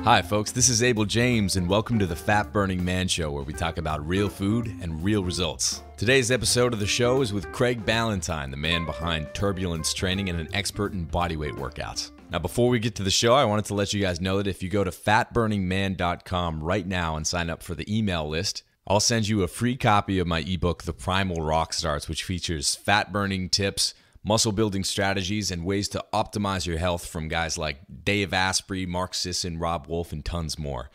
Hi folks, this is Abel James and welcome to the Fat Burning Man Show, where we talk about real food and real results. Today's episode of the show is with Craig Ballantyne, the man behind Turbulence training and an expert in bodyweight workouts. Now before we get to the show, I wanted to let you guys know that if you go to fatburningman.com right now and sign up for the email list, I'll send you a free copy of my ebook, The Primal Rock Starts, which features fat burning tips, muscle building strategies, and ways to optimize your health from guys like Dave Asprey, Mark Sisson, Rob Wolf, and tons more.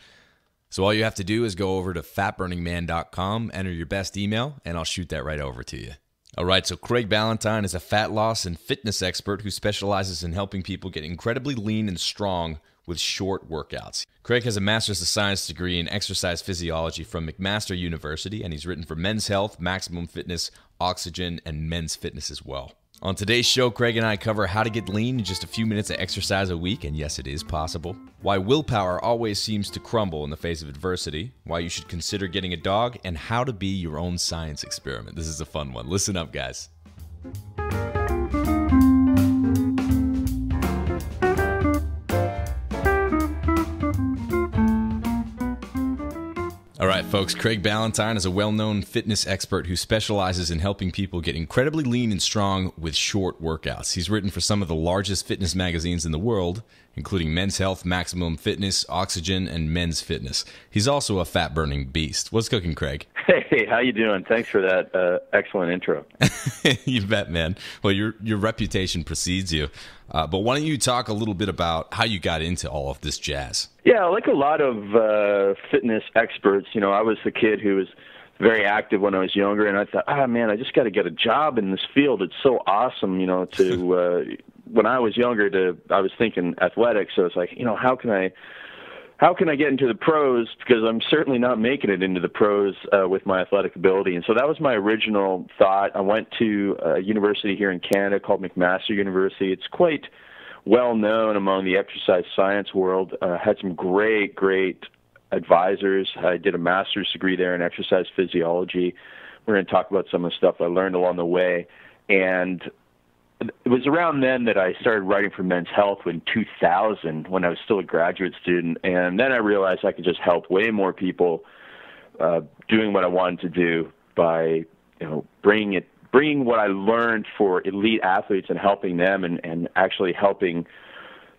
So all you have to do is go over to fatburningman.com, enter your best email, and I'll shoot that right over to you. All right, so Craig Ballantyne is a fat loss and fitness expert who specializes in helping people get incredibly lean and strong with short workouts. Craig has a Master's of Science degree in exercise physiology from McMaster University, and he's written for Men's Health, Maximum Fitness, Oxygen, and Men's Fitness as well. On today's show, Craig and I cover how to get lean in just a few minutes of exercise a week, and yes, it is possible. Why willpower always seems to crumble in the face of adversity. Why you should consider getting a dog, and how to be your own science experiment. This is a fun one. Listen up, guys. All right, folks, Craig Ballantyne is a well-known fitness expert who specializes in helping people get incredibly lean and strong with short workouts. He's written for some of the largest fitness magazines in the world, including Men's Health, Maximum Fitness, Oxygen, and Men's Fitness. He's also a fat-burning beast. What's cooking, Craig? Hey, how you doing? Thanks for that excellent intro. You bet, man. Well, your reputation precedes you. But why don't you talk a little bit about how you got into all of this jazz? Yeah, like a lot of fitness experts, you know, I was the kid who was very active when I was younger, and I thought, man, I just got to get a job in this field. It's so awesome, you know, to when I was younger, I was thinking athletics, so it's like, you know, how can I get into the pros, because I'm certainly not making it into the pros with my athletic ability. And so that was my original thought. I went to a university here in Canada called McMaster University. It's quite well known among the exercise science world. Had some great advisors. I did a master's degree there in exercise physiology. We're going to talk about some of the stuff I learned along the way. And it was around then that I started writing for Men's Health in 2000, when I was still a graduate student. And then I realized I could just help way more people doing what I wanted to do by, you know, bringing what I learned for elite athletes and helping them, and actually helping,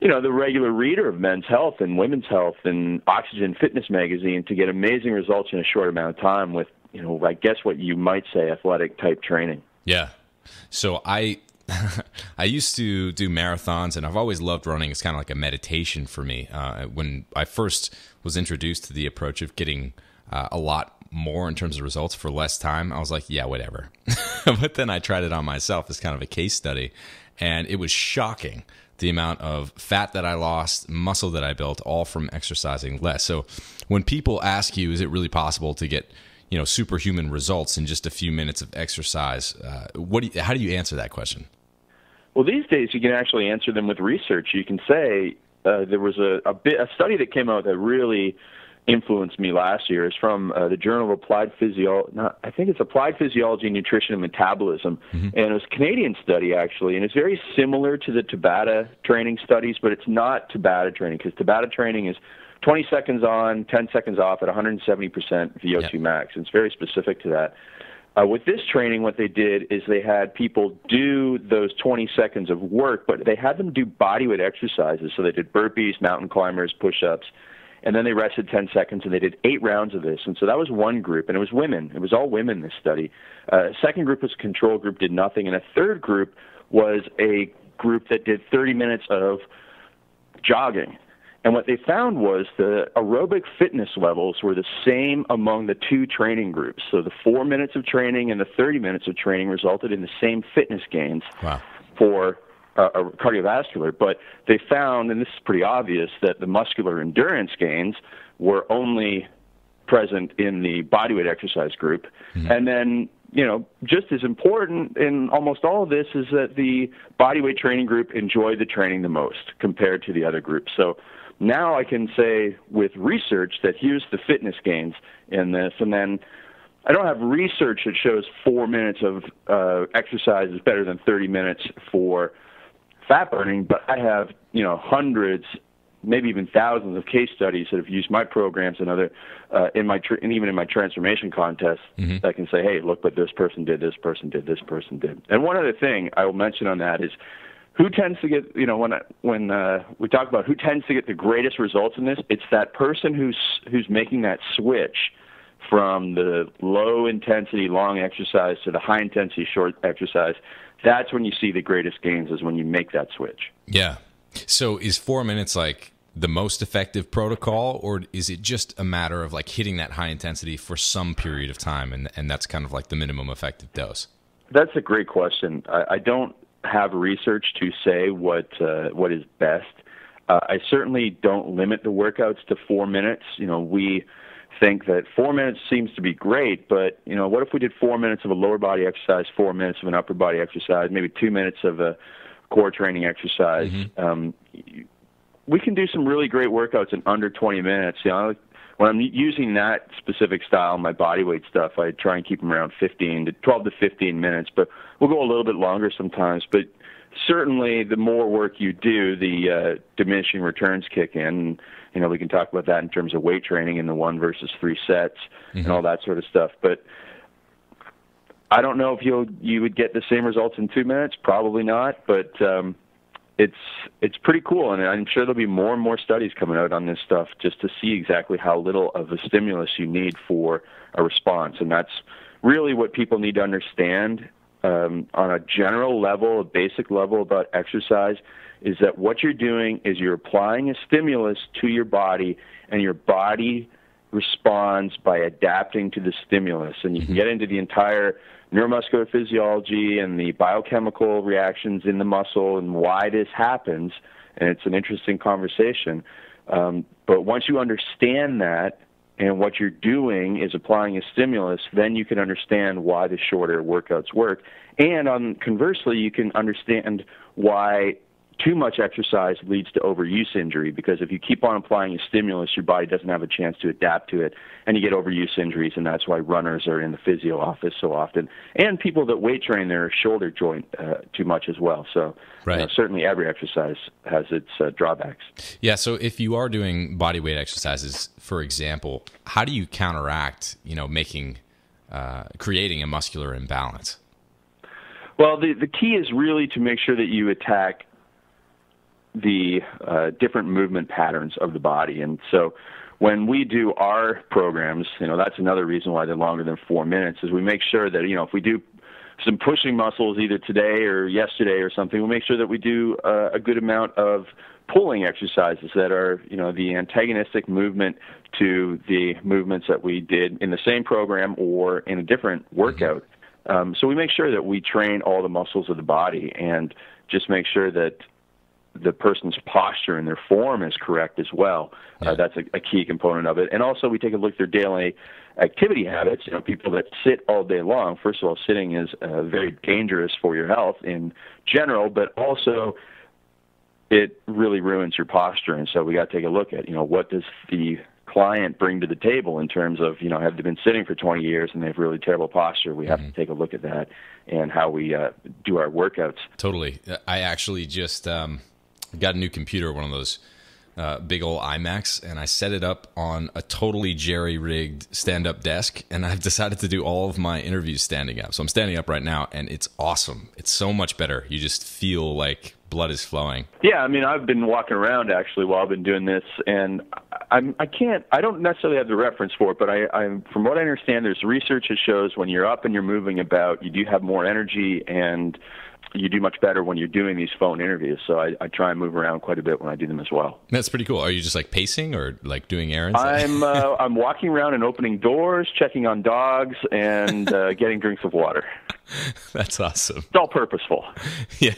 you know, the regular reader of Men's Health and Women's Health and Oxygen Fitness magazine to get amazing results in a short amount of time with, you know, I guess what you might say athletic type training. Yeah. So I used to do marathons, and I've always loved running. It's kind of like a meditation for me. When I first was introduced to the approach of getting a lot more in terms of results for less time, I was like, yeah, whatever. But then I tried it on myself as kind of a case study, and it was shocking the amount of fat that I lost, muscle that I built, all from exercising less. So when people ask you, is it really possible to get, you know, superhuman results in just a few minutes of exercise, how do you answer that question? Well, these days you can actually answer them with research. You can say there was a study that came out that really influenced me last year. It's from the Journal of Applied Physiology. I think it's Applied Physiology, Nutrition, and Metabolism. Mm-hmm. And it was a Canadian study, actually, and it's very similar to the Tabata training studies, but it's not Tabata training, because Tabata training is 20 seconds on, 10 seconds off at 170% VO2 max. It's very specific to that. With this training, what they did is they had people do those 20 seconds of work, but they had them do bodyweight exercises. So they did burpees, mountain climbers, push-ups, and then they rested 10 seconds, and they did 8 rounds of this. And so that was one group, and it was women. It was all women, this study. Second group was a control group, did nothing. And a third group was a group that did 30 minutes of jogging. And what they found was the aerobic fitness levels were the same among the two training groups. So the 4 minutes of training and the 30 minutes of training resulted in the same fitness gains for cardiovascular. But they found, and this is pretty obvious, that the muscular endurance gains were only present in the bodyweight exercise group. Mm-hmm. And then, you know, just as important in almost all of this is that the bodyweight training group enjoyed the training the most compared to the other groups. So now I can say with research that here's the fitness gains in this, and then I don't have research that shows 4 minutes of exercise is better than 30 minutes for fat burning, but I have, you know, hundreds, maybe even thousands of case studies that have used my programs and other, and even in my transformation contests, I can say, hey, look what this person did, this person did, this person did. And one other thing I will mention on that is who tends to get, when we talk about who tends to get the greatest results in this, it's that person who's making that switch from the low intensity long exercise to the high intensity short exercise. That's when you see the greatest gains, is when you make that switch. Yeah. So is 4 minutes like the most effective protocol, or is it just a matter of like hitting that high intensity for some period of time, and that's kind of like the minimum effective dose? That's a great question. I don't have research to say what is best. I certainly don't limit the workouts to 4 minutes. We think that 4 minutes seems to be great, but what if we did 4 minutes of a lower body exercise, 4 minutes of an upper body exercise, maybe 2 minutes of a core training exercise? We can do some really great workouts in under 20 minutes. When I'm using that specific style, my bodyweight stuff, I try and keep them around 12 to 15 minutes, but we'll go a little bit longer sometimes. But certainly the more work you do, the diminishing returns kick in. We can talk about that in terms of weight training in the 1 versus 3 sets and all that sort of stuff. But I don't know if you would get the same results in 2 minutes. Probably not, but it's pretty cool, and I'm sure there'll be more and more studies coming out on this stuff just to see exactly how little of a stimulus you need for a response. And that's really what people need to understand on a general level, a basic level about exercise, is that what you're doing is you're applying a stimulus to your body, and your body responds by adapting to the stimulus. And you can get into the entire neuromuscular physiology and the biochemical reactions in the muscle and why this happens, and it's an interesting conversation. But once you understand that, and what you're doing is applying a stimulus, then you can understand why the shorter workouts work. And conversely, you can understand why too much exercise leads to overuse injury, because if you keep on applying a stimulus, your body doesn't have a chance to adapt to it, and you get overuse injuries, and that's why runners are in the physio office so often. And people that weight train their shoulder joint too much as well. So certainly every exercise has its drawbacks. Yeah, so if you are doing body weight exercises, for example, how do you counteract, creating a muscular imbalance? Well, the key is really to make sure that you attack the different movement patterns of the body. And so when we do our programs, that's another reason why they're longer than 4 minutes, is we make sure that, if we do some pushing muscles either today or yesterday or something, we'll make sure that we do a good amount of pulling exercises that are, the antagonistic movement to the movements that we did in the same program or in a different workout. So we make sure that we train all the muscles of the body and just make sure that the person's posture and their form is correct as well. That's a key component of it. And also we take a look at their daily activity habits. People that sit all day long, first of all, sitting is very dangerous for your health in general, but also it really ruins your posture. And so we got to take a look at, what does the client bring to the table in terms of, have they been sitting for 20 years and they have really terrible posture? We have to take a look at that and how we do our workouts. Totally. I actually just got a new computer, one of those big old iMacs, and I set it up on a totally jerry-rigged stand-up desk, and I've decided to do all of my interviews standing up. So I'm standing up right now, and it's awesome. It's so much better. You just feel like blood is flowing. Yeah, I've been walking around actually while I've been doing this, and I don't necessarily have the reference for it, but I from what I understand, there's research that shows when you're up and you're moving about, you do have more energy and you do much better when you're doing these phone interviews. So I try and move around quite a bit when I do them as well. That's pretty cool. Are you just like pacing or like doing errands? I'm walking around and opening doors, checking on dogs, and getting drinks of water. That's awesome. It's all purposeful. Yeah.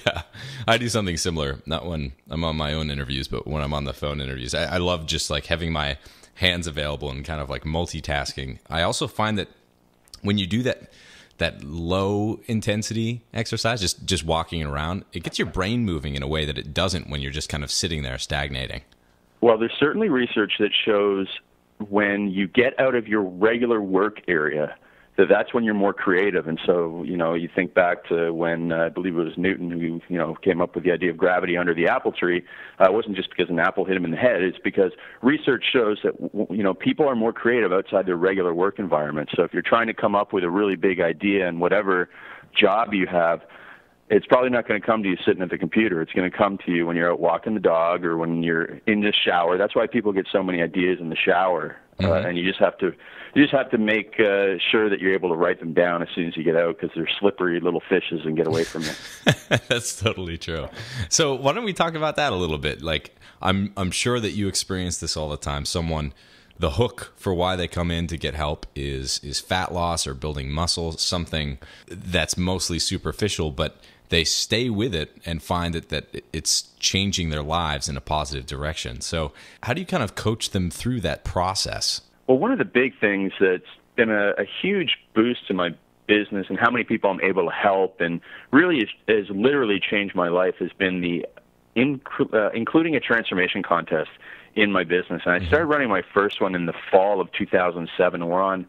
I do something similar, not when I'm on my own interviews, but when I'm on the phone interviews. I love just like having my hands available and kind of like multitasking. I also find that when you do that low intensity exercise, just walking around, it gets your brain moving in a way that it doesn't when you're just kind of sitting there stagnating. Well, there's certainly research that shows when you get out of your regular work area, that's when you're more creative. And so, you think back to when I believe it was Newton who, came up with the idea of gravity under the apple tree. It wasn't just because an apple hit him in the head. It's because research shows that, people are more creative outside their regular work environment. So if you're trying to come up with a really big idea in whatever job you have, it's probably not going to come to you sitting at the computer. It's going to come to you when you're out walking the dog or when you're in the shower. That's why people get so many ideas in the shower. And you just have to make sure that you're able to write them down as soon as you get out, because they're slippery little fishes and get away from you. That's totally true. So why don't we talk about that a little bit? Like, I'm sure that you experience this all the time. The hook for why they come in to get help is fat loss or building muscle, something that's mostly superficial, but they stay with it and find that it's changing their lives in a positive direction. So how do you kind of coach them through that process? Well, one of the big things that's been a huge boost to my business and how many people I'm able to help, and really has literally changed my life, has been including a transformation contest in my business. And I started running my first one in the fall of 2007. I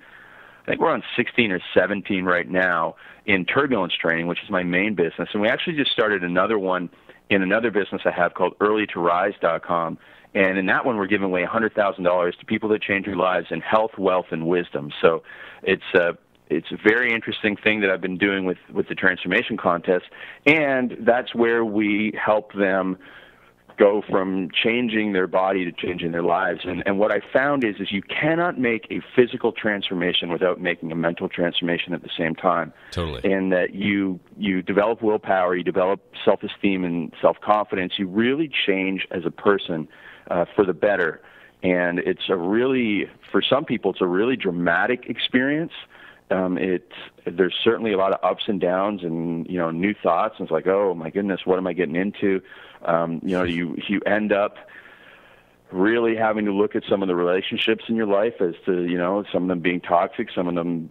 think we're on 16 or 17 right now in Turbulence training, which is my main business. And we actually just started another one in another business I have called earlytorise.com. And in that one, we're giving away $100,000 to people that change their lives in health, wealth, and wisdom. So it's a very interesting thing that I've been doing with the transformation contest. And that's where we help them go from changing their body to changing their lives. And what I found is you cannot make a physical transformation without making a mental transformation at the same time. Totally. And that you develop willpower, you develop self-esteem and self-confidence. You really change as a person for the better. And for some people, it's a really dramatic experience. There's certainly a lot of ups and downs and, new thoughts. And it's like, oh my goodness, what am I getting into? You end up really having to look at some of the relationships in your life as to, some of them being toxic, some of them,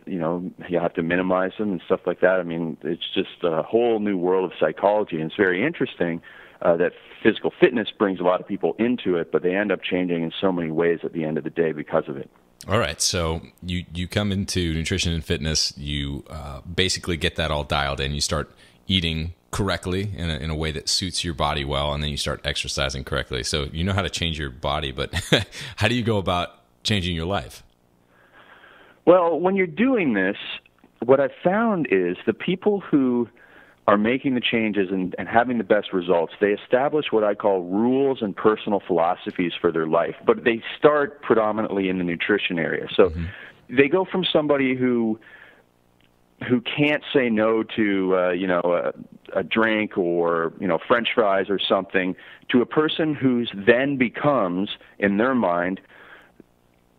you have to minimize them and stuff like that. I mean, it's just a whole new world of psychology, and it's very interesting that physical fitness brings a lot of people into it, but they end up changing in so many ways at the end of the day because of it. All right, so you come into nutrition and fitness, you basically get that all dialed in, you start eating correctly in a way that suits your body well, and then you start exercising correctly. So you know how to change your body, but how do you go about changing your life? Well, when you're doing this, what I've found is the people who are making the changes and having the best results, they establish what I call rules and personal philosophies for their life, but they start predominantly in the nutrition area. So they go from somebody who can't say no to a drink or French fries or something, to a person who's then becomes, in their mind,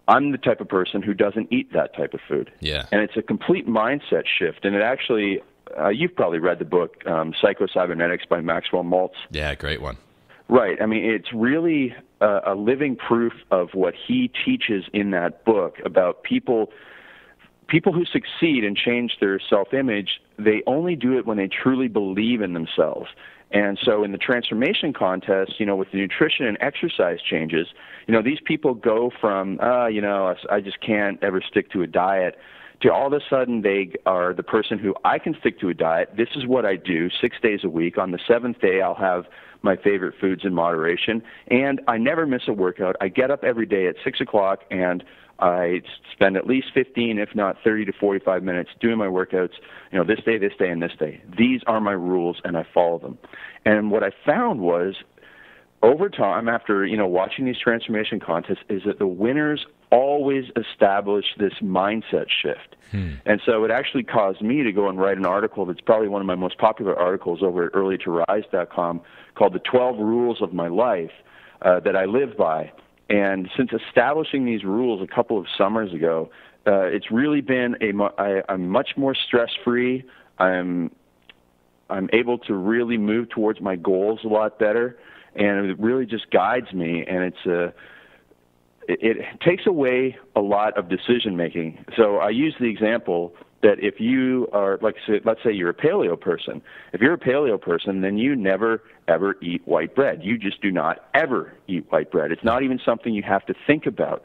I'm the type of person who doesn't eat that type of food. Yeah. And it's a complete mindset shift. And it actually, you've probably read the book Psycho-Cybernetics by Maxwell Maltz. Yeah, great one. Right. I mean, it's really a living proof of what he teaches in that book about people who succeed and change their self-image. They only do it when they truly believe in themselves. And so in the transformation contest, with the nutrition and exercise changes, these people go from, I just can't ever stick to a diet, to all of a sudden they are the person who, I can stick to a diet. This is what I do 6 days a week. On the seventh day, I'll have my favorite foods in moderation. And I never miss a workout. I get up every day at 6 o'clock and I spend at least 15, if not 30 to 45 minutes doing my workouts, this day, and this day. These are my rules, and I follow them. And what I found was, over time, after, watching these transformation contests, is that the winners always establish this mindset shift. And so it actually caused me to go and write an article that's probably one of my most popular articles over at earlytorise.com called The 12 Rules of My Life that I live by. And since establishing these rules a couple of summers ago, it's really been I'm much more stress-free. I'm able to really move towards my goals a lot better, and it really just guides me. And it takes away a lot of decision-making. So I use the example that if you are, let's say you're a paleo person. If you're a paleo person, then you never, ever eat white bread. You just do not ever eat white bread. It's not even something you have to think about.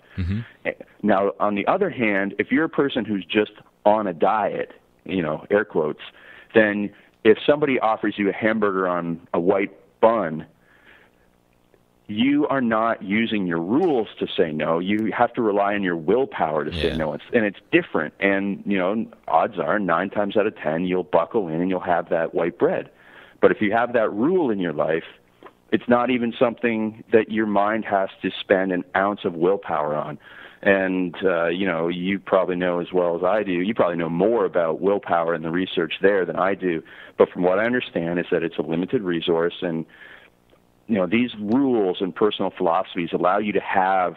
Now, on the other hand, if you're a person who's just on a diet, air quotes, then if somebody offers you a hamburger on a white bun, you are not using your rules to say no. You have to rely on your willpower to say no. And it's different. And, odds are 9 times out of 10, you'll buckle in and you'll have that white bread. But if you have that rule in your life, it's not even something that your mind has to spend an ounce of willpower on. And, you probably know as well as I do, you probably know more about willpower and the research there than I do. But from what I understand is that it's a limited resource, and these rules and personal philosophies allow you to have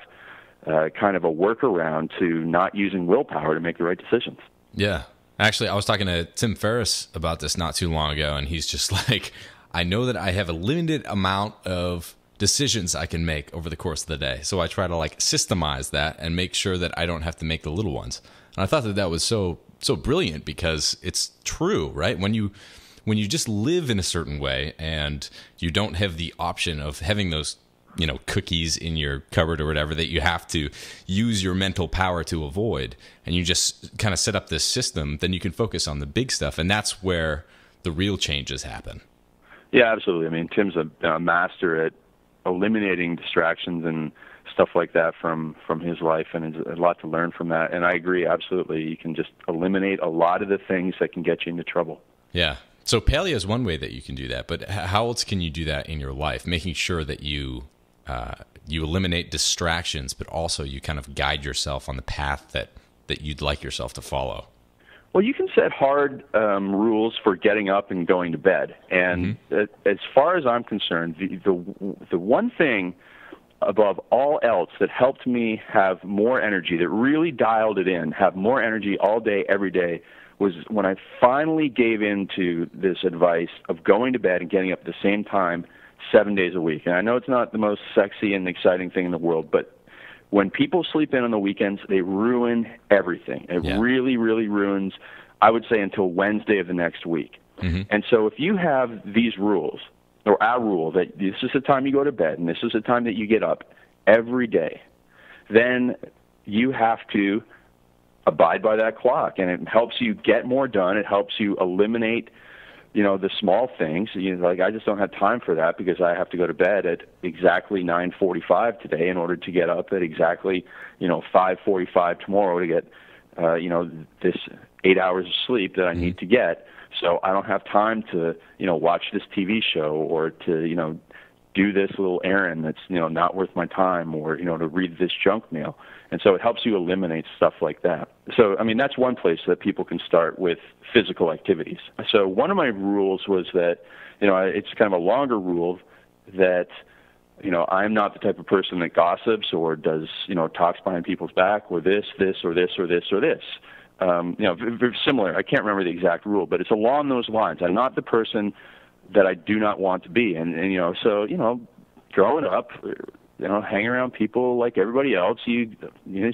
kind of a workaround to not using willpower to make the right decisions. Yeah. Actually, I was talking to Tim Ferriss about this not too long ago, and he's just like, I know that I have a limited amount of decisions I can make over the course of the day. So I try to systemize that and make sure that I don't have to make the little ones. And I thought that was so brilliant, because it's true, right? When you just live in a certain way and you don't have the option of having those, cookies in your cupboard or whatever that you have to use your mental power to avoid, and you just kind of set up this system, then you can focus on the big stuff. And that's where the real changes happen. Yeah, absolutely. I mean, Tim's a master at eliminating distractions and stuff like that from his life, and there's a lot to learn from that. And I agree, absolutely. You can just eliminate a lot of the things that can get you into trouble. Yeah. So paleo is one way that you can do that, but how else can you do that in your life, making sure that you eliminate distractions, but also you kind of guide yourself on the path that you'd like yourself to follow? Well, you can set hard rules for getting up and going to bed. And as far as I'm concerned, the one thing above all else that helped me have more energy, that really dialed it in, have more energy all day, every day, was when I finally gave in to this advice of going to bed and getting up at the same time 7 days a week. And I know it's not the most sexy and exciting thing in the world, but when people sleep in on the weekends, they ruin everything. It really, really ruins, I would say, until Wednesday of the next week. And so if you have these rules, or our rule, that this is the time you go to bed and this is the time that you get up every day, then you have to abide by that clock, and it helps you get more done. It helps you eliminate, the small things. I just don't have time for that because I have to go to bed at exactly 9:45 today in order to get up at exactly, 5:45 tomorrow to get, this 8 hours of sleep that I need to get. So I don't have time to, watch this TV show or to, do this little errand that's, not worth my time, or, to read this junk mail. And so it helps you eliminate stuff like that. So, I mean, that's one place that people can start with physical activities. So one of my rules was that, it's kind of a longer rule that, I'm not the type of person that gossips or does, talks behind people's back, or this, or this, or this, or this. Very similar. I can't remember the exact rule, but it's along those lines. I'm not the person that I do not want to be. And so, growing up, hang around people like everybody else. You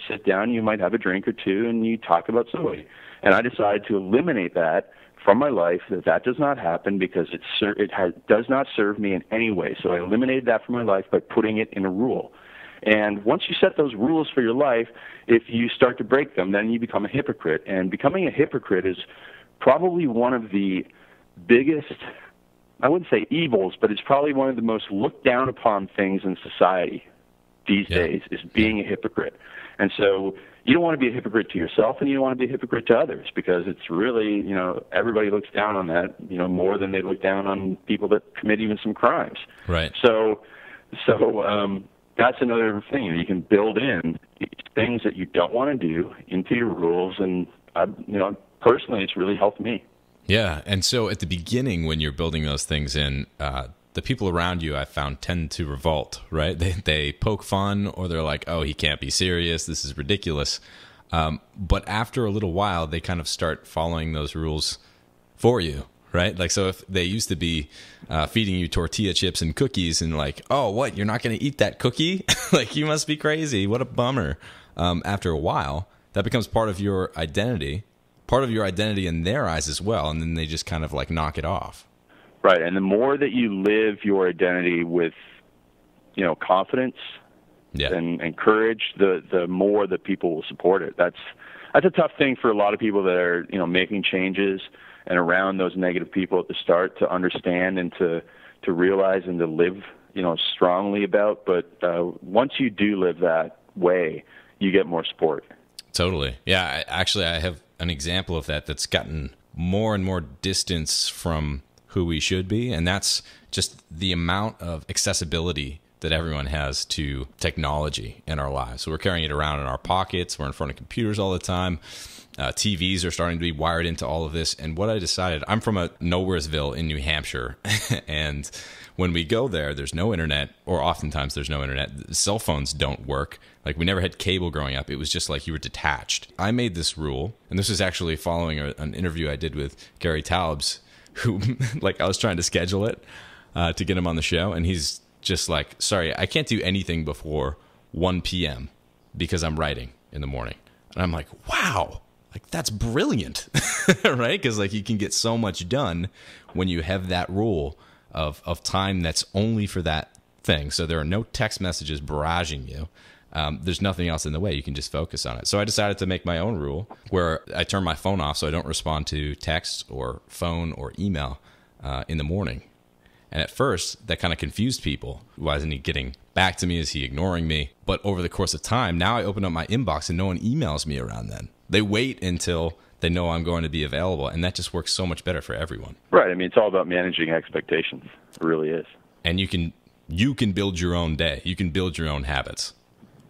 sit down, you might have a drink or two, and you talk about somebody. And I decided to eliminate that from my life, that does not happen because does not serve me in any way. So I eliminated that from my life by putting it in a rule. And once you set those rules for your life, if you start to break them, then you become a hypocrite. And becoming a hypocrite is probably one of the biggest, I wouldn't say evils, but it's probably one of the most looked down upon things in society these days, is being a hypocrite. And so you don't want to be a hypocrite to yourself, and you don't want to be a hypocrite to others, because it's really, everybody looks down on that, more than they look down on people that commit even some crimes. Right. So that's another thing. You can build in things that you don't want to do into your rules, and personally, it's really helped me. Yeah, and so at the beginning, when you're building those things in, the people around you, I found, tend to revolt, right? They poke fun, or they're like, oh, he can't be serious, this is ridiculous. But after a little while, they kind of start following those rules for you, right? Like, so if they used to be feeding you tortilla chips and cookies, and like, oh, what, you're not going to eat that cookie? Like, you must be crazy, what a bummer. After a while, that becomes part of your identity in their eyes as well, and then they just kind of like knock it off. Right, and the more that you live your identity with, confidence and courage, the more that people will support it. that's a tough thing for a lot of people that are, making changes and around those negative people at the start to understand and to realize and to live, strongly about. But once you do live that way, you get more support. Totally. Yeah, I have an example of that that's gotten more and more distance from who we should be, and that's just the amount of accessibility that everyone has to technology in our lives. So we're carrying it around in our pockets. We're in front of computers all the time. TVs are starting to be wired into all of this. And what I decided, I'm from a nowheresville in New Hampshire, and when we go there, there's no internet, or oftentimes there's no internet. Cell phones don't work. Like, we never had cable growing up. It was just like you were detached. I made this rule, and this was actually following an interview I did with Gary Taubes, who, like, I was trying to schedule it to get him on the show, and he's just like, sorry, I can't do anything before 1 p.m. because I'm writing in the morning. And I'm like, wow, like, that's brilliant, right? Because, like, you can get so much done when you have that rule of time that's only for that thing. So there are no text messages barraging you. There's nothing else in the way. You can just focus on it. So I decided to make my own rule where I turn my phone off so I don't respond to text or phone or email in the morning. And at first, that kind of confused people. Why isn't he getting back to me? Is he ignoring me? But over the course of time, now I open up my inbox and no one emails me around then. They wait until they know I'm going to be available, and that just works so much better for everyone. Right. I mean, it's all about managing expectations. It really is. And you can build your own day. You can build your own habits.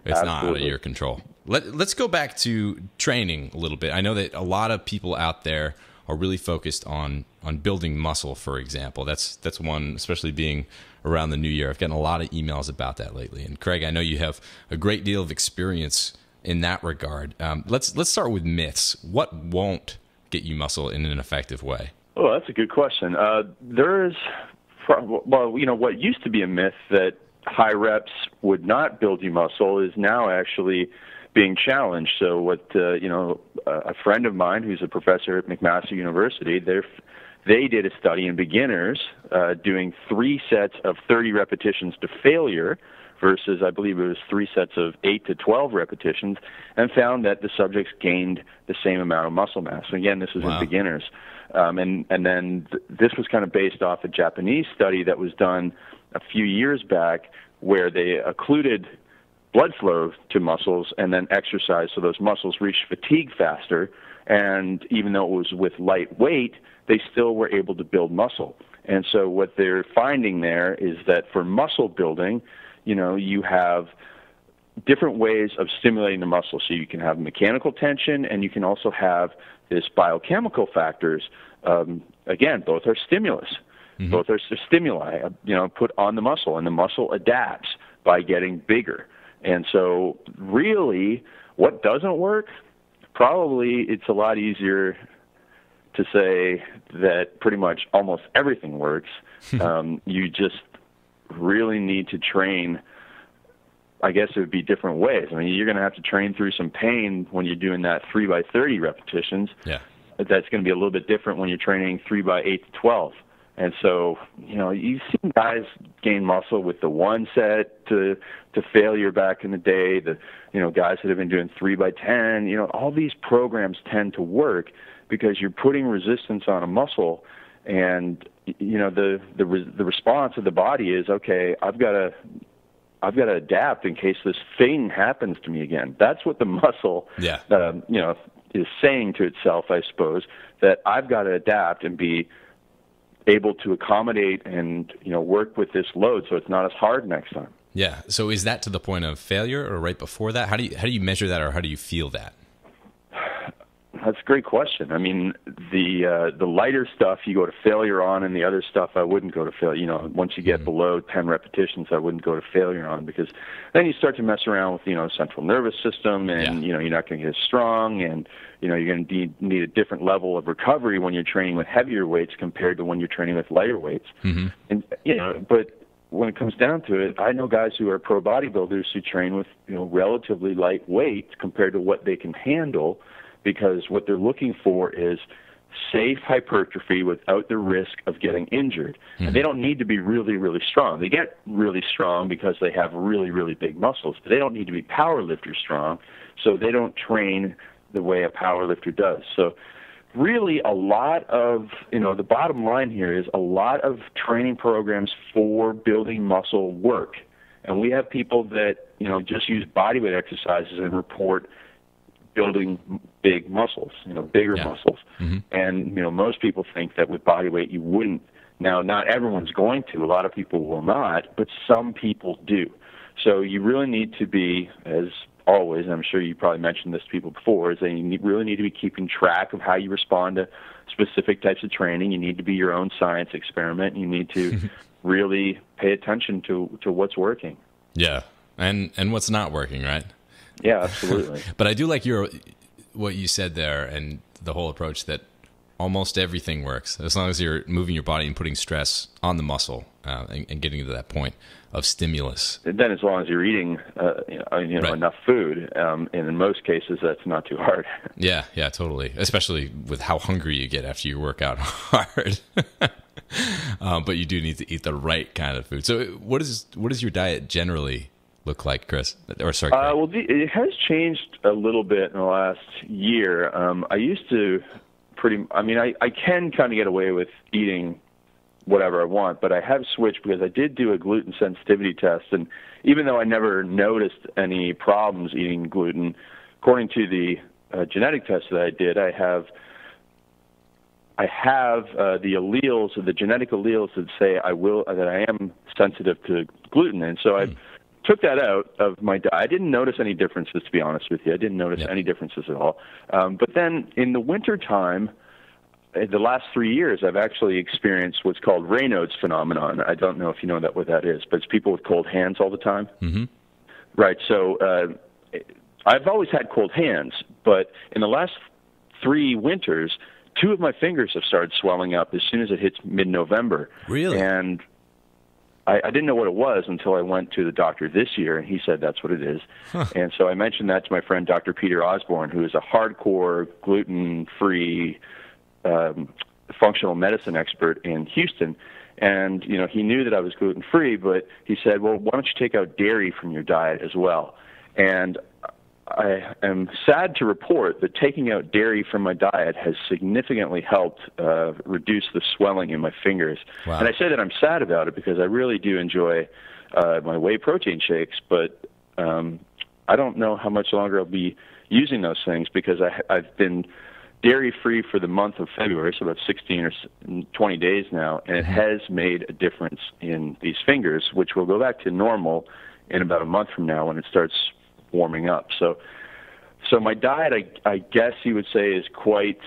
It's Absolutely. not out of your control. Let's go back to training a little bit. I know that a lot of people out there are really focused on building muscle, for example. That's one, especially being around the new year. I've gotten a lot of emails about that lately. And Craig, I know you have a great deal of experience in that regard. Let's start with myths. What won't get you muscle in an effective way? Oh, that's a good question. There's, what used to be a myth that high reps would not build you muscle is now actually being challenged. So what, a friend of mine who's a professor at McMaster University, they did a study in beginners doing 3 sets of 30 repetitions to failure versus, I believe it was 3 sets of 8 to 12 repetitions, and found that the subjects gained the same amount of muscle mass. So again, this was in beginners. And then this was kind of based off a Japanese study that was done a few years back where they occluded blood flow to muscles and then exercise so those muscles reached fatigue faster. And even though it was with light weight, they still were able to build muscle. And so what they're finding there is that for muscle building, you have different ways of stimulating the muscle. So you can have mechanical tension, and you can also have this biochemical factors. Again, both are stimulus. Mm-hmm. Both are stimuli, put on the muscle, and the muscle adapts by getting bigger. And so really, what doesn't work? Probably it's a lot easier to say that pretty much almost everything works. You just really need to train. I guess it would be different ways. I mean, you're going to have to train through some pain when you're doing that 3 by 30 repetitions. Yeah. That's going to be a little bit different when you're training 3 by 8 to 12. And so, you've seen guys gain muscle with the 1 set to failure back in the day, the, guys that have been doing 3 by 10, all these programs tend to work because you're putting resistance on a muscle, and, the response of the body is, okay, I've got to adapt in case this thing happens to me again. That's what the muscle, is saying to itself, I suppose, that I've got to adapt and be able to accommodate and work with this load so it's not as hard next time. Yeah. So is that to the point of failure or right before that? How do you measure that, or how do you feel that? That's a great question. I mean, the lighter stuff you go to failure on, and the other stuff I wouldn't go to failure. Once you get below 10 repetitions, I wouldn't go to failure on, because then you start to mess around with central nervous system, and you're not going to get as strong, and you're going to need a different level of recovery when you're training with heavier weights compared to when you're training with lighter weights. Mm-hmm. And but when it comes down to it, I know guys who are pro bodybuilders who train with relatively light weights compared to what they can handle, because what they're looking for is safe hypertrophy without the risk of getting injured. Mm-hmm. And they don't need to be really, really strong. They get really strong because they have really, really big muscles, but they don't need to be power lifter strong, so they don't train the way a power lifter does. So really a lot of, the bottom line here is a lot of training programs for building muscle work. And we have people that, just use bodyweight exercises and report building big muscles, bigger muscles. Mm-hmm. And, most people think that with bodyweight you wouldn't. Now, not everyone's going to. A lot of people will not, but some people do. So you really need to be, as always, I'm sure you probably mentioned this to people before, is that you really need to be keeping track of how you respond to specific types of training. You need to be your own science experiment. You need to really pay attention to what's working. Yeah, and what's not working, right? Yeah, absolutely. But I do like what you said there and the whole approach that almost everything works as long as you're moving your body and putting stress on the muscle and getting to that point of stimulus. And then as long as you're eating right. enough food, and in most cases that's not too hard. Yeah, totally. Especially with how hungry you get after you work out hard. But you do need to eat the right kind of food. So what does your diet generally look like, Chris? Or sorry, Craig. Well, it has changed a little bit in the last year. I used to I can kind of get away with eating whatever I want, but I have switched because I did do a gluten sensitivity test, and even though I never noticed any problems eating gluten, according to the genetic test that I did, I have the alleles, or the genetic alleles that say that I am sensitive to gluten, and so I took that out of my diet. I didn't notice any differences, to be honest with you. I didn't notice any differences at all. But then in the wintertime, the last 3 years, I've actually experienced what's called Raynaud's phenomenon. I don't know if you know what that is, but it's people with cold hands all the time. Mm-hmm. Right. So I've always had cold hands, but in the last 3 winters, 2 of my fingers have started swelling up as soon as it hits mid-November. Really? And I didn't know what it was until I went to the doctor this year, and he said that's what it is. Huh. And so I mentioned that to my friend Dr. Peter Osborne, who is a hardcore gluten-free functional medicine expert in Houston. And, he knew that I was gluten-free, but he said, well, why don't you take out dairy from your diet as well? And I am sad to report that taking out dairy from my diet has significantly helped reduce the swelling in my fingers. Wow. And I say that I'm sad about it because I really do enjoy my whey protein shakes, but I don't know how much longer I'll be using those things because I've been dairy-free for the month of February, so about 16 or 20 days now, and it has made a difference in these fingers, which will go back to normal in about a month from now when it starts warming up. So my diet, I guess you would say, is quite,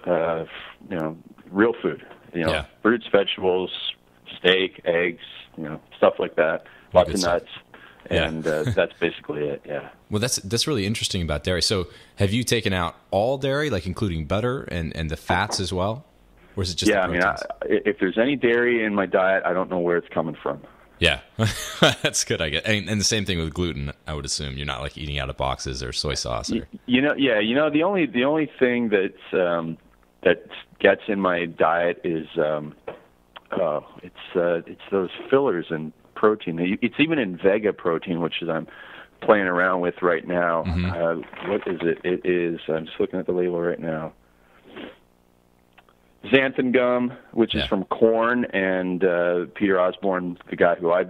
real food. Fruits, vegetables, steak, eggs, stuff like that. Lots of nuts, and that's basically it. Yeah. Well, that's really interesting about dairy. So, have you taken out all dairy, like including butter and the fats as well, or is it just? Yeah, if there's any dairy in my diet, I don't know where it's coming from. Yeah, that's good. I guess, and the same thing with gluten. I would assume you're not like eating out of boxes or soy sauce. Or... The only thing that gets in my diet is it's those fillers and protein. It's even in Vega protein, which is I'm playing around with right now. Mm-hmm. What is it? It is. I'm just looking at the label right now. Xanthan gum, which is from corn, and Peter Osborne, the guy who I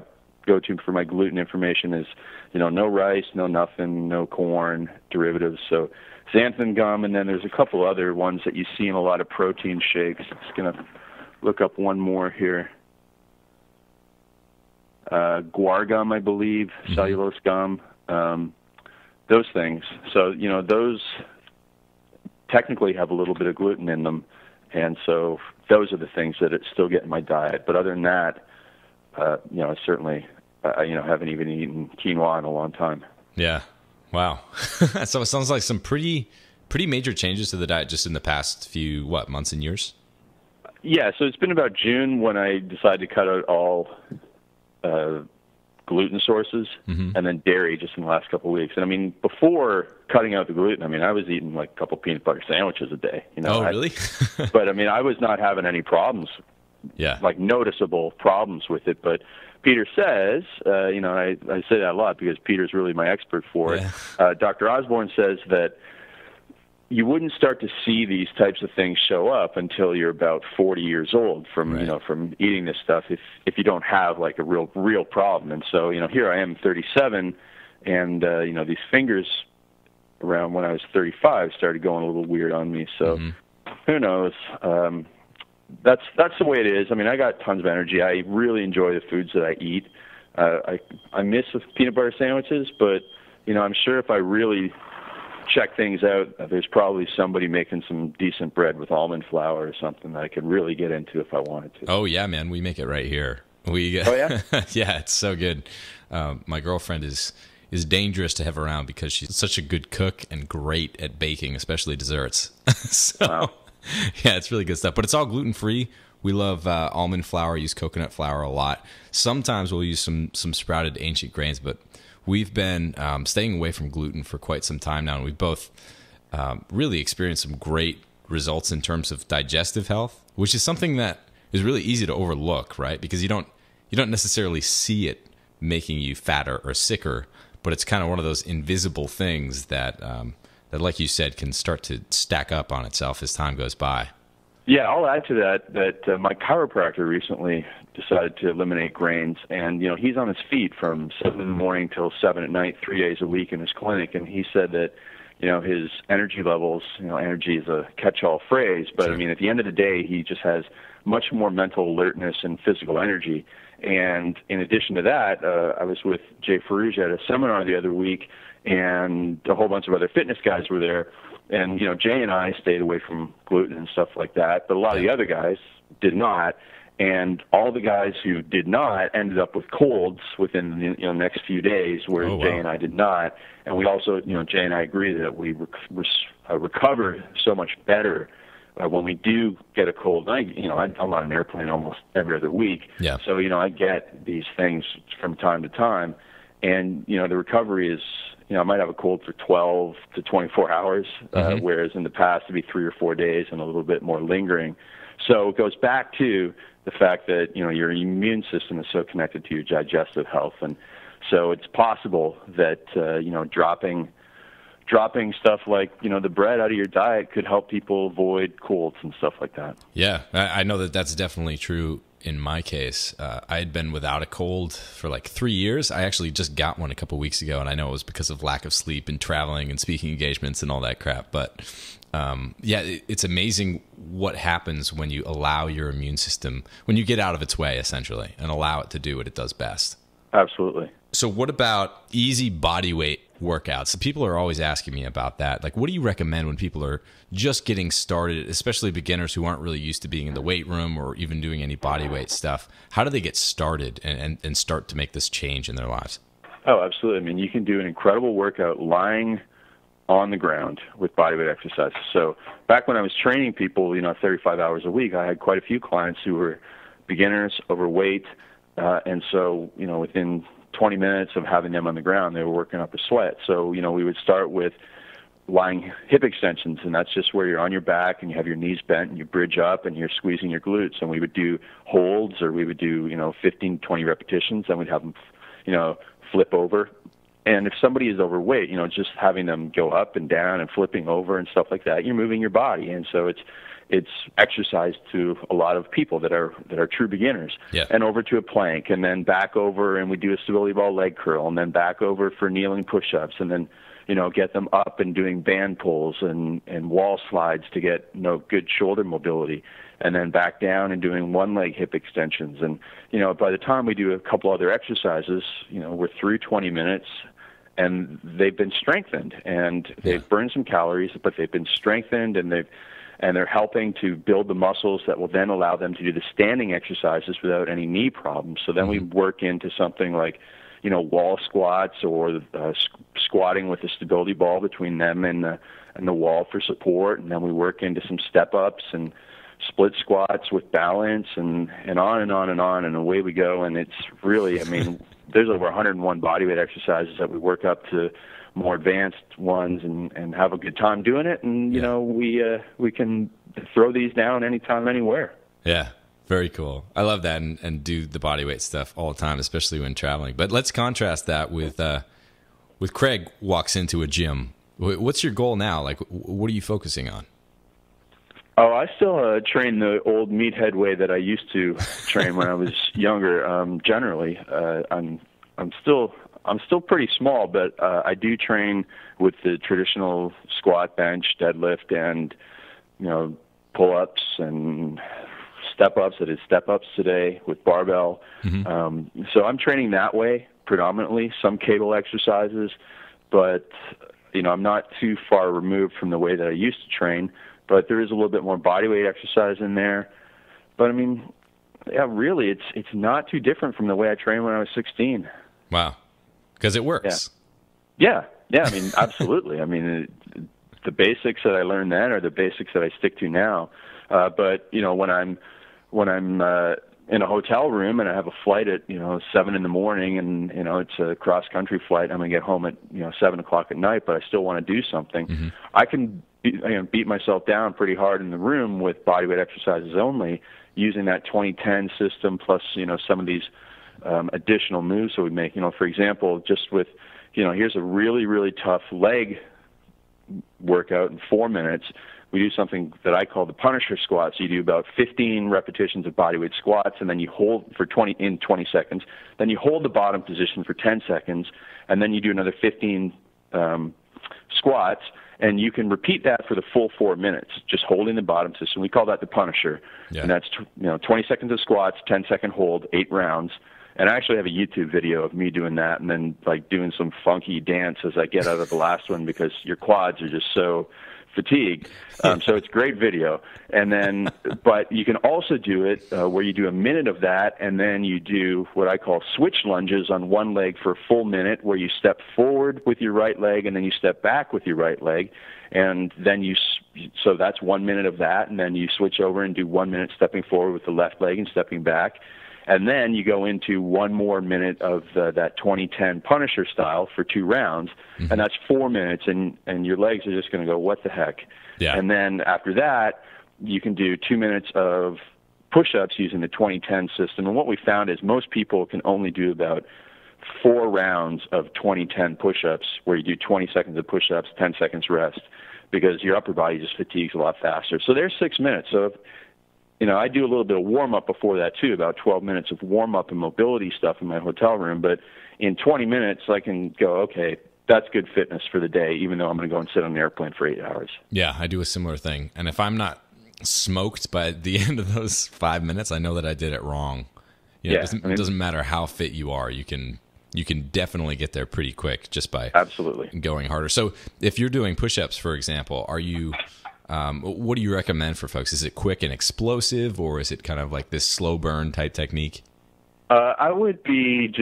go to for my gluten information, is no rice, no nothing, no corn derivatives. So xanthan gum, and then there's a couple other ones that you see in a lot of protein shakes. I'm just gonna look up one more here. Guar gum, I believe, cellulose gum, those things. So those technically have a little bit of gluten in them. And so those are the things that still get in my diet. But other than that, I certainly, haven't even eaten quinoa in a long time. Yeah. Wow. So it sounds like some pretty major changes to the diet just in the past few, months and years? Yeah. So it's been about June when I decided to cut out all gluten sources, and then dairy just in the last couple of weeks. And before cutting out the gluten, I was eating like a couple peanut butter sandwiches a day. Oh, really? But I was not having any problems. Yeah. Like noticeable problems with it. But Peter says, I say that a lot because Peter's really my expert for it. Dr. Osborne says that you wouldn't start to see these types of things show up until you're about 40 years old from, right. From eating this stuff if you don't have like a real problem. And so, here I am 37 and, these fingers around when I was 35 started going a little weird on me. So who knows? That's the way it is. I mean, I got tons of energy. I really enjoy the foods that I eat. I miss the peanut butter sandwiches, but, I'm sure if I really check things out, there's probably somebody making some decent bread with almond flour or something that I could really get into if I wanted to. Oh yeah, man, we make it right here. Oh yeah? Yeah, it's so good. My girlfriend is dangerous to have around because she's such a good cook and great at baking, especially desserts. So wow. Yeah, it's really good stuff, but it's all gluten-free. We love almond flour, use coconut flour a lot. Sometimes we'll use some sprouted ancient grains, but we've been staying away from gluten for quite some time now, and we've both really experienced some great results in terms of digestive health, which is something that is really easy to overlook, right? Because you don't necessarily see it making you fatter or sicker, but it's kind of one of those invisible things that, that, like you said, can start to stack up on itself as time goes by. Yeah, I'll add to that my chiropractor recently decided to eliminate grains, and he's on his feet from 7 in the morning till 7 at night, 3 days a week in his clinic, and he said that his energy levels, energy is a catch-all phrase, but Sure. I mean at the end of the day he just has much more mental alertness and physical energy. And in addition to that, I was with Jay Farouj at a seminar the other week, and a whole bunch of other fitness guys were there. And, Jay and I stayed away from gluten and stuff like that, but a lot of the other guys did not. And all the guys who did not ended up with colds within the next few days, whereas Jay and I did not. And we also, Jay and I agree that we recover so much better when we do get a cold. I'm on an airplane almost every other week. Yeah. So, I get these things from time to time. And, the recovery is, I might have a cold for 12 to 24 hours, whereas in the past it'd be 3 or 4 days and a little bit more lingering. So it goes back to the fact that, your immune system is so connected to your digestive health. And so it's possible that, dropping stuff like, the bread out of your diet could help people avoid colds and stuff like that. Yeah, I know that that's definitely true in my case. I had been without a cold for like 3 years. I actually just got one a couple weeks ago, and I know it was because of lack of sleep and traveling and speaking engagements and all that crap. But it's amazing what happens when you allow your immune system, when you get out of its way, essentially, and allow it to do what it does best. Absolutely. So what about easy body weight workouts? People are always asking me about that. Like, what do you recommend when people are just getting started, especially beginners who aren't really used to being in the weight room or even doing any body weight stuff? How do they get started and start to make this change in their lives? Oh, absolutely. I mean, you can do an incredible workout lying on the ground with bodyweight exercises. So back when I was training people, 35 hours a week, I had quite a few clients who were beginners, overweight, and so, within 20 minutes of having them on the ground, they were working up a sweat. So, we would start with lying hip extensions, and that's just where you're on your back and you have your knees bent and you bridge up and you're squeezing your glutes. And we would do holds, or we would do, 15, 20 repetitions, and we'd have them, flip over. And if somebody is overweight, just having them go up and down and flipping over and stuff like that, you're moving your body. And so it's exercise to a lot of people that are true beginners. Yeah. And over to a plank, and then back over, and we do a stability ball leg curl, and then back over for kneeling push-ups, and then get them up and doing band pulls and wall slides to get good shoulder mobility, and then back down and doing one leg hip extensions. And by the time we do a couple other exercises, we're through 20 minutes. And they've been strengthened, and they've burned some calories, but they've been strengthened, and they're helping to build the muscles that will then allow them to do the standing exercises without any knee problems. So then we work into something like, wall squats, or squatting with a stability ball between them and the wall for support, and then we work into some step ups and split squats with balance, and on and on and on, and away we go. And it's really, there's over 101 bodyweight exercises that we work up to more advanced ones and have a good time doing it. And, we can throw these down anytime, anywhere. Yeah, very cool. I love that, and do the bodyweight stuff all the time, especially when traveling. But let's contrast that with Craig walks into a gym What's your goal now? Like, what are you focusing on? Oh, I still train the old meathead way that I used to train when I was younger. Generally, I'm still pretty small, but I do train with the traditional squat, bench, deadlift, and pull-ups and step-ups. I did step-ups today with barbell. So I'm training that way predominantly. Some cable exercises, but I'm not too far removed from the way that I used to train. But there is a little bit more bodyweight exercise in there. But I mean, yeah, really, it's not too different from the way I trained when I was 16. Wow, because it works. Yeah. I mean, absolutely. I mean, the basics that I learned then are the basics that I stick to now. But when I'm in a hotel room and I have a flight at 7 in the morning, and it's a cross country flight, I'm gonna get home at 7 o'clock at night, but I still want to do something. I can beat myself down pretty hard in the room with bodyweight exercises only, using that 20-10 system plus some of these additional moves that we make. For example, just with here's a really, really tough leg workout in 4 minutes. We do something that I call the Punisher squats. You do about 15 repetitions of bodyweight squats, and then you hold for 20 seconds. Then you hold the bottom position for 10 seconds, and then you do another 15 squats, and you can repeat that for the full 4 minutes, just holding the bottom position. We call that the Punisher, and that's 20 seconds of squats, 10-second hold, 8 rounds. And I actually have a YouTube video of me doing that, and then doing some funky dance as I get out of the last one, because your quads are just so fatigued. So it's great video. And then, but you can also do it where you do a minute of that, and then you do what I call switch lunges on one leg for a full minute, where you step forward with your right leg and then you step back with your right leg. And then so that's 1 minute of that, and then you switch over and do 1 minute stepping forward with the left leg and stepping back. And then you go into 1 more minute of that 20-10 Punisher style for 2 rounds, and that's 4 minutes, and your legs are just going to go, what the heck? Yeah. And then after that, you can do 2 minutes of push-ups using the 20-10 system. And what we found is most people can only do about 4 rounds of 20-10 push-ups, where you do 20 seconds of push-ups, 10 seconds rest, because your upper body just fatigues a lot faster. So there's 6 minutes. So if, I do a little bit of warm-up before that, too, about 12 minutes of warm-up and mobility stuff in my hotel room. But in 20 minutes, I can go, okay, that's good fitness for the day, even though I'm going to go and sit on the airplane for 8 hours. Yeah, I do a similar thing. And if I'm not smoked by the end of those 5 minutes, I know that I did it wrong. It doesn't matter how fit you are. You can definitely get there pretty quick just by going harder. So if you're doing push-ups, for example, are you... what do you recommend for folks? Is it quick and explosive, or is it kind of like this slow burn type technique? I would be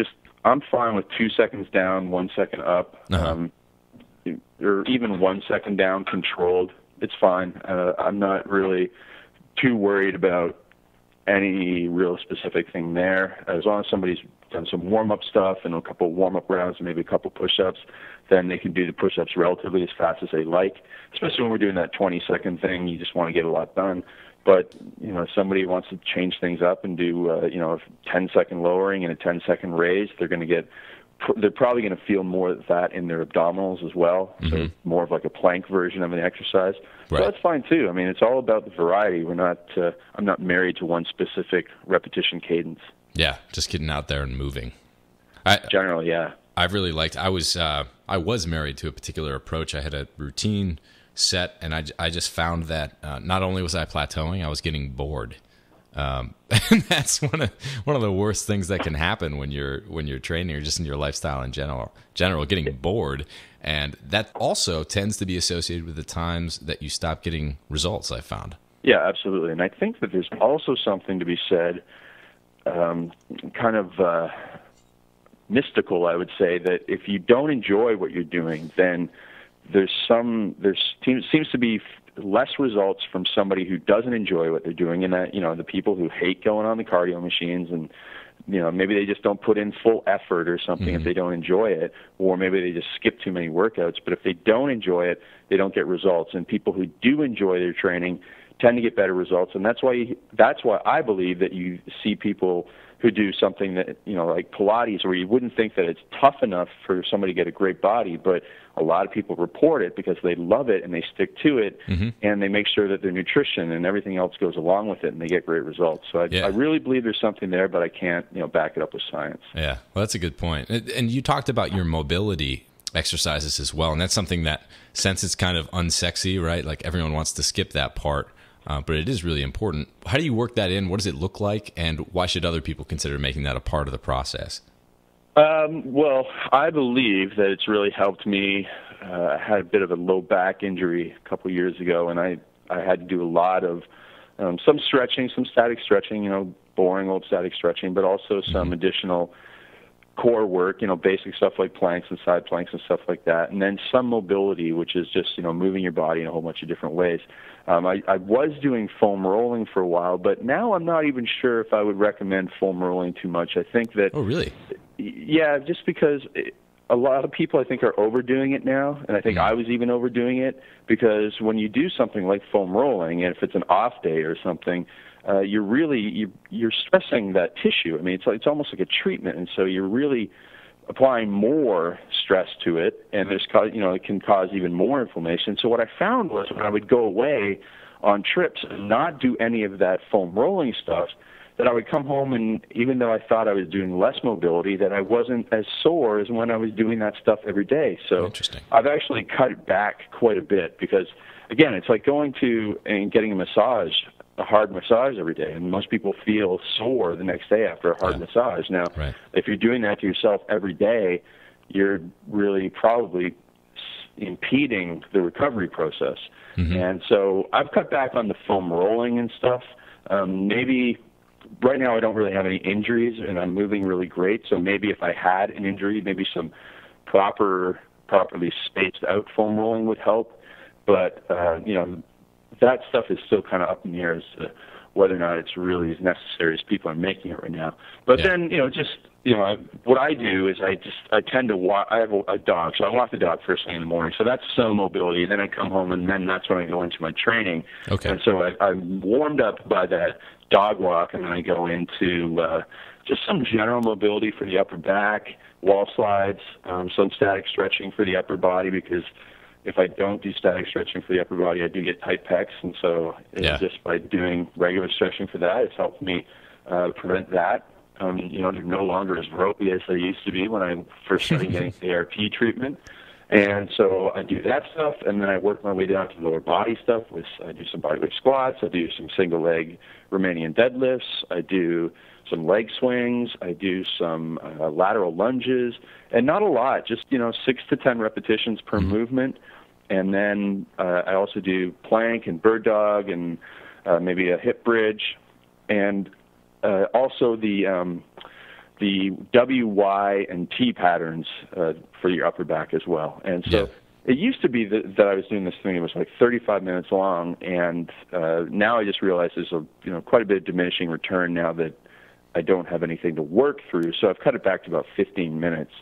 I'm fine with 2 seconds down, 1 second up, or even 1 second down controlled. It's fine. I'm not really too worried about any real specific thing there. As long as somebody's done some warm-up stuff and a couple of warm-up rounds and maybe a couple push-ups, then they can do the push-ups relatively as fast as they like, especially when we're doing that 20-second thing. You just want to get a lot done. But, if somebody wants to change things up and do, a 10-second lowering and a 10-second raise, they're probably going to feel more of that in their abdominals as well. So more of like a plank version of an exercise. Right. So that's fine too. I mean, it's all about the variety. I'm not married to one specific repetition cadence. Yeah, just getting out there and moving. Generally, yeah. I've really liked. I was married to a particular approach. I had a routine set, and I just found that not only was I plateauing, I was getting bored. And that's one of the worst things that can happen when you're training, or just in your lifestyle in general getting bored. And that also tends to be associated with the times that you stop getting results, I found. Yeah, absolutely. And I think that there's also something to be said, kind of mystical, I would say, that if you don't enjoy what you're doing, then there seems to be less results from somebody who doesn't enjoy what they're doing, and that, the people who hate going on the cardio machines, and maybe they just don't put in full effort or something if they don't enjoy it, or maybe they just skip too many workouts. But if they don't enjoy it, they don't get results. And people who do enjoy their training tend to get better results, and that's why I believe that you see people who do something that, like Pilates, where you wouldn't think that it's tough enough for somebody to get a great body, but a lot of people report it because they love it and they stick to it, and they make sure that their nutrition and everything else goes along with it, and they get great results. So I really believe there's something there, but I can't back it up with science. Yeah, well, that's a good point. And you talked about your mobility exercises as well, and that's something that, since it's kind of unsexy, right? Like everyone wants to skip that part, but it is really important. How do you work that in? What does it look like, and why should other people consider making that a part of the process? Well, I believe that it's really helped me. I had a bit of a low back injury a couple years ago, and I had to do a lot of some stretching, some static stretching, boring old static stretching, but also some additional core work, basic stuff like planks and side planks and stuff like that, and then some mobility, which is just, moving your body in a whole bunch of different ways. I was doing foam rolling for a while, but now I'm not even sure if I would recommend foam rolling too much. I think that... Oh, really? Yeah, just because a lot of people, I think, are overdoing it now, and I think I was even overdoing it, because when you do something like foam rolling, and if it's an off day or something, you're stressing that tissue. I mean, it's almost like a treatment, and so you're really applying more stress to it, and it can cause even more inflammation. So what I found was, when I would go away on trips and not do any of that foam rolling stuff, that I would come home, and even though I thought I was doing less mobility, that I wasn't as sore as when I was doing that stuff every day. So I've actually cut it back quite a bit, because, again, it's like going to and getting a hard massage every day, and most people feel sore the next day after a hard massage. Now, if you're doing that to yourself every day, you're really probably impeding the recovery process. And so I've cut back on the foam rolling and stuff. Maybe right now I don't really have any injuries, and I'm moving really great, so maybe if I had an injury, maybe some properly spaced out foam rolling would help. But that stuff is still kind of up in the air as to whether or not it's really as necessary as people are making it right now. But then, what I do is I tend to walk. I have a dog, so I walk the dog first thing in the morning. So that's some mobility. Then I come home, and then that's when I go into my training. Okay. And so I'm warmed up by that dog walk, and then I go into just some general mobility for the upper back, wall slides, some static stretching for the upper body, because if I don't do static stretching for the upper body, I do get tight pecs, and so just by doing regular stretching for that, it's helped me prevent that. They're no longer as ropey as they used to be when I first started getting ARP treatment. And so I do that stuff, and then I work my way down to lower body stuff. I do some bodyweight squats, I do some single leg Romanian deadlifts, I do some leg swings, I do some lateral lunges, and not a lot, just 6 to 10 repetitions per movement. And then I also do plank and bird dog and maybe a hip bridge, and also the W, Y, and T patterns for your upper back as well. And so it used to be that I was doing this thing that was like 35 minutes long, and now I just realize there's quite a bit of diminishing return now that I don't have anything to work through. So I've cut it back to about 15 minutes,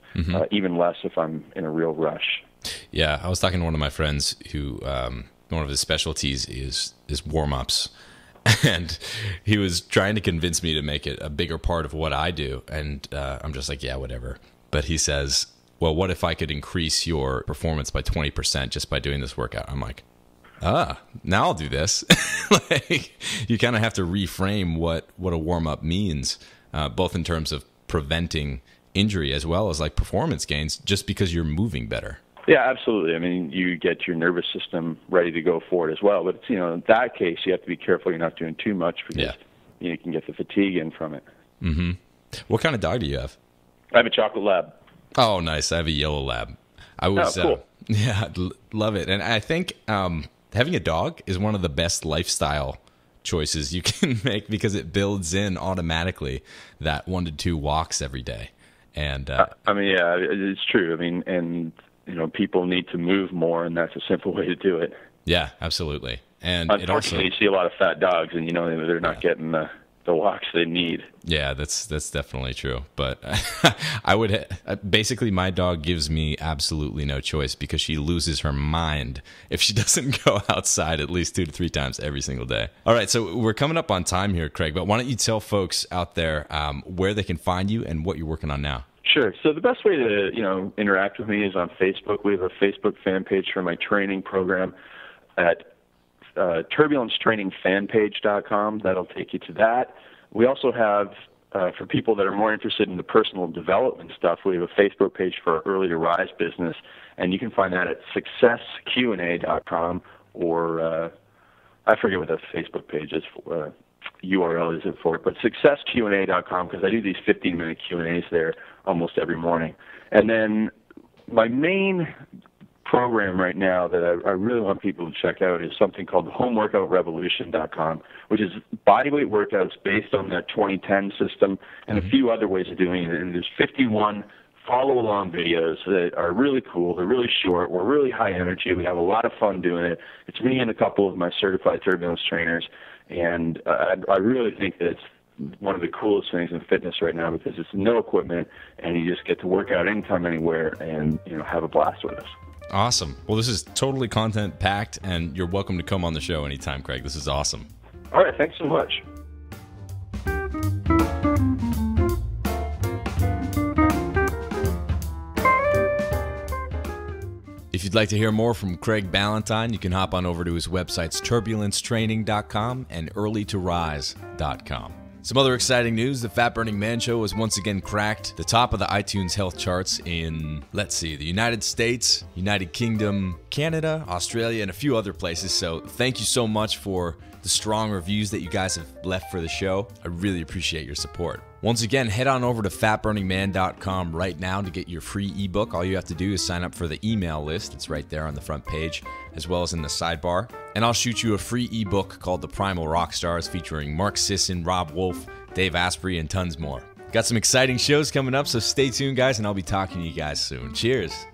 even less if I'm in a real rush. Yeah, I was talking to one of my friends who one of his specialties is warm-ups. And he was trying to convince me to make it a bigger part of what I do. And I'm just like, yeah, whatever. But he says, well, what if I could increase your performance by 20% just by doing this workout? I'm like, now I'll do this. Like, you kind of have to reframe what a warm-up means, both in terms of preventing injury as well as like performance gains, just because you're moving better. Yeah, absolutely. I mean, you get your nervous system ready to go for it as well. But, in that case, you have to be careful you're not doing too much, because you can get the fatigue in from it. What kind of dog do you have? I have a chocolate lab. Oh, nice. I have a yellow lab. I was, cool. Love it. And I think having a dog is one of the best lifestyle choices you can make, because it builds in automatically that 1 to 2 walks every day. And it's true. I mean, and people need to move more, and that's a simple way to do it. Yeah, absolutely. And unfortunately, you see a lot of fat dogs, and they're not getting the walks they need. Yeah, that's definitely true. But I would basically, my dog gives me absolutely no choice, because she loses her mind if she doesn't go outside at least 2 to 3 times every single day. All right, so we're coming up on time here, Craig. But why don't you tell folks out there where they can find you and what you're working on now? Sure. So the best way to, interact with me is on Facebook. We have a Facebook fan page for my training program at turbulencetrainingfanpage.com. That'll take you to that. We also have, for people that are more interested in the personal development stuff, we have a Facebook page for our Early to Rise business, and you can find that at successqna.com, or I forget what the Facebook page is for. URL is it for it, but successqna.com, because I do these 15-minute Q&As there almost every morning. And then my main program right now that I really want people to check out is something called homeworkoutrevolution.com, which is bodyweight workouts based on that 2010 system and a few other ways of doing it. And there's 51 follow-along videos that are really cool. They're really short. We're really high energy. We have a lot of fun doing it. It's me and a couple of my certified turbulence trainers, and I really think that it's one of the coolest things in fitness right now, because it's no equipment, and you just get to work out anytime, anywhere, and have a blast with us. Awesome. Well, this is totally content-packed, and you're welcome to come on the show anytime, Craig. This is awesome. All right. Thanks so much. If you'd like to hear more from Craig Ballantyne, you can hop on over to his websites turbulencetraining.com and earlytorise.com. Some other exciting news: the Fat Burning Man Show has once again cracked the top of the iTunes health charts in, the United States, United Kingdom, Canada, Australia, and a few other places. So thank you so much for the strong reviews that you guys have left for the show. I really appreciate your support. Once again, head on over to fatburningman.com right now to get your free ebook. All you have to do is sign up for the email list. It's right there on the front page, as well as in the sidebar. And I'll shoot you a free ebook called The Primal Rockstars, featuring Mark Sisson, Rob Wolf, Dave Asprey, and tons more. Got some exciting shows coming up, so stay tuned, guys, and I'll be talking to you guys soon. Cheers.